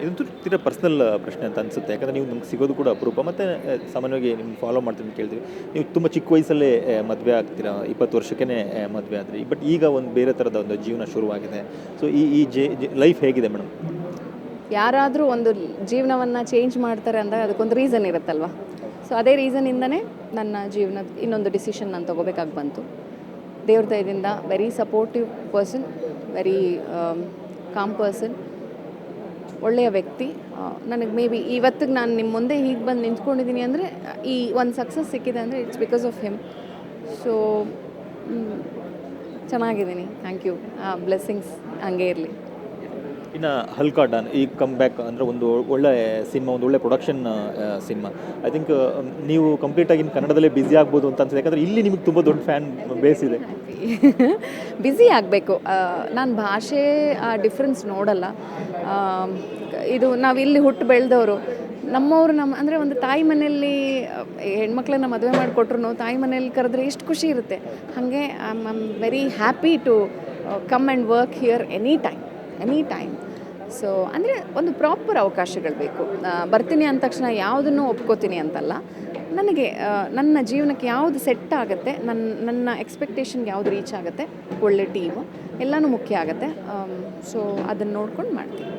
ಇದಂತೂ ತೀರಾ ಪರ್ಸ್ನಲ್ ಪ್ರಶ್ನೆ ಅಂತ ಅನಿಸುತ್ತೆ. ಯಾಕಂದರೆ ನೀವು ನಮ್ಗೆ ಸಿಗೋದು ಕೂಡ ಅಪರೂಪ. ಮತ್ತು ಸಾಮಾನ್ಯವಾಗಿ ನಿಮ್ಗೆ ಫಾಲೋ ಮಾಡ್ತೀನಿ ಅಂತ ಕೇಳ್ತೀವಿ. ನೀವು ತುಂಬ ಚಿಕ್ಕ ವಯಸ್ಸಲ್ಲೇ ಮದುವೆ ಆಗ್ತೀರಾ, 20 ವರ್ಷಕ್ಕೇ ಮದುವೆ ಆದ್ರಿ. ಬಟ್ ಈಗ ಒಂದು ಬೇರೆ ಥರದ ಒಂದು ಜೀವನ ಶುರುವಾಗಿದೆ. ಸೊ ಈ ಈ ಲೈಫ್ ಹೇಗಿದೆ ಮೇಡಮ್? ಯಾರಾದರೂ ಒಂದು ಜೀವನವನ್ನು ಚೇಂಜ್ ಮಾಡ್ತಾರೆ ಅಂದಾಗ ಅದಕ್ಕೊಂದು ರೀಸನ್ ಇರುತ್ತಲ್ವ. ಸೊ ಅದೇ ರೀಸನಿಂದನೇ ನನ್ನ ಜೀವನದ ಇನ್ನೊಂದು ಡಿಸಿಷನ್ ನಾನು ತೊಗೋಬೇಕಾಗಿ ಬಂತು. ದೇವ್ರ ದಯದಿಂದ very supportive person, very calm person, ಒಳ್ಳೆಯ ವ್ಯಕ್ತಿ. ನನಗೆ ಮೇ ಬಿ ಇವತ್ತಿಗೆ ನಾನು ನಿಮ್ಮ ಮುಂದೆ ಹೀಗೆ ಬಂದು ನಿಂತ್ಕೊಂಡಿದ್ದೀನಿ ಅಂದರೆ, ಈ ಒಂದು ಸಕ್ಸಸ್ ಸಿಕ್ಕಿದೆ ಅಂದರೆ it's because of him. So ಚೆನ್ನಾಗಿದ್ದೀನಿ. Thank you. ಬ್ಲೆಸ್ಸಿಂಗ್ಸ್ ಹಂಗೆ ಇರಲಿ. ಇನ್ನು ಹಲ್ಕಾ ಡಾನ್ ಈಗ ಕಮ್ ಬ್ಯಾಕ್ ಅಂದರೆ ಒಂದು ಒಳ್ಳೆ ಸಿನಿಮಾ, ಒಂದು ಒಳ್ಳೆ ಪ್ರೊಡಕ್ಷನ್ ಸಿನಿಮಾ. ಐ ಥಿಂಕ್ ನೀವು ಕಂಪ್ಲೀಟಾಗಿ ಇನ್ನು ಕನ್ನಡದಲ್ಲೇ ಬ್ಯುಸಿ ಆಗ್ಬೋದು ಅಂತ ಅನ್ಸುತ್ತೆ. ಯಾಕಂದರೆ ಇಲ್ಲಿ ನಿಮಗೆ ತುಂಬ ದೊಡ್ಡ ಫ್ಯಾನ್ ಬೇಸ್ ಇದೆ. ಬ್ಯುಸಿ ಆಗಬೇಕು. ನಾನು ಭಾಷೆ ಡಿಫ್ರೆನ್ಸ್ ನೋಡಲ್ಲ. ಇದು ನಾವು ಇಲ್ಲಿ ಹುಟ್ಟು ಬೆಳೆದವರು, ನಮ್ಮವರು ಅಂದರೆ ಒಂದು ತಾಯಿ ಮನೆಯಲ್ಲಿ ಹೆಣ್ಮಕ್ಳನ್ನ ಮದುವೆ ಮಾಡಿಕೊಟ್ರು ತಾಯಿ ಮನೇಲಿ ಕರೆದ್ರೆ ಎಷ್ಟು ಖುಷಿ ಇರುತ್ತೆ. ಹಾಗೆ I am very happy to come and work here any time. So ಅಂದರೆ ಒಂದು ಪ್ರಾಪರ್ ಅವಕಾಶಗಳು ಬೇಕು. ಬರ್ತೀನಿ ಅಂದ ತಕ್ಷಣ ಯಾವುದನ್ನು ಒಪ್ಕೋತೀನಿ ಅಂತಲ್ಲ. ನನಗೆ ನನ್ನ ಜೀವನಕ್ಕೆ ಯಾವುದು ಸೆಟ್ ಆಗುತ್ತೆ, ನನ್ನ ಎಕ್ಸ್ಪೆಕ್ಟೇಷನ್ಗೆ ಯಾವುದು ರೀಚ್ ಆಗುತ್ತೆ, ಒಳ್ಳೆ ಟೀಮು ಎಲ್ಲನೂ ಮುಖ್ಯ ಆಗುತ್ತೆ. ಸೊ ಅದನ್ನು ನೋಡ್ಕೊಂಡು ಮಾಡ್ತೀನಿ.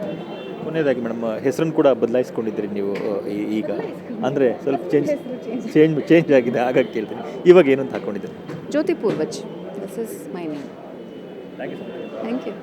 ಕೊನೆಯದಾಗಿ ಮೇಡಮ್, ಹೆಸರನ್ನು ಕೂಡ ಬದಲಾಯಿಸ್ಕೊಂಡಿದ್ದೀರಿ ನೀವು ಈಗ, ಅಂದರೆ ಸ್ವಲ್ಪ ಚೇಂಜ್ ಆಗಿದೆ, ಹಾಗಾಗಿ ಕೇಳ್ತೀನಿ. ಇವಾಗ ಏನಂತ ಹಾಕ್ಕೊಂಡಿದ್ದೀರಿ? Jyothi Poorvaj. This is my name. Thank you. Thank you.